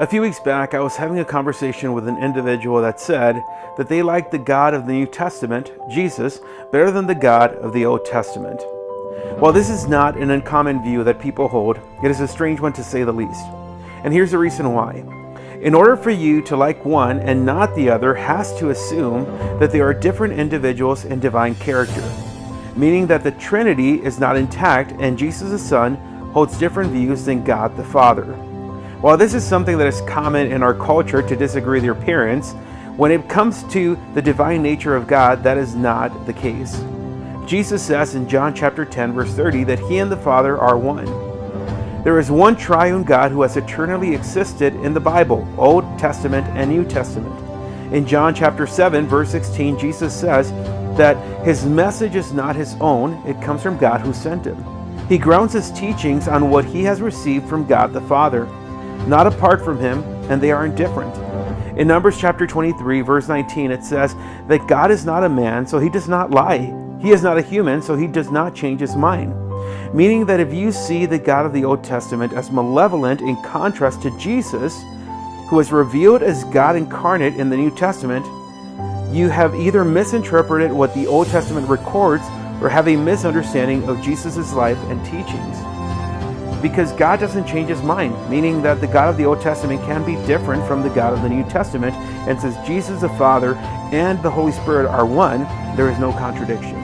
A few weeks back, I was having a conversation with an individual that said that they liked the God of the New Testament, Jesus, better than the God of the Old Testament. While this is not an uncommon view that people hold, it is a strange one to say the least. And here's the reason why. In order for you to like one and not the other has to assume that they are different individuals in divine character, meaning that the Trinity is not intact and Jesus the Son holds different views than God the Father. While this is something that is common in our culture to disagree with your parents, when it comes to the divine nature of God, that is not the case. Jesus says in John chapter 10, verse 30, that He and the Father are one. There is one triune God who has eternally existed in the Bible, Old Testament and New Testament. In John chapter 7, verse 16, Jesus says that His message is not His own, it comes from God who sent Him. He grounds His teachings on what He has received from God the Father, not apart from Him, and they are indifferent. In Numbers chapter 23, verse 19, it says that God is not a man, so He does not lie. He is not a human, so He does not change His mind. Meaning that if you see the God of the Old Testament as malevolent in contrast to Jesus, who is revealed as God incarnate in the New Testament, you have either misinterpreted what the Old Testament records or have a misunderstanding of Jesus' life and teachings. Because God doesn't change His mind, meaning that the God of the Old Testament can be different from the God of the New Testament, and since Jesus the Father and the Holy Spirit are one, there is no contradiction.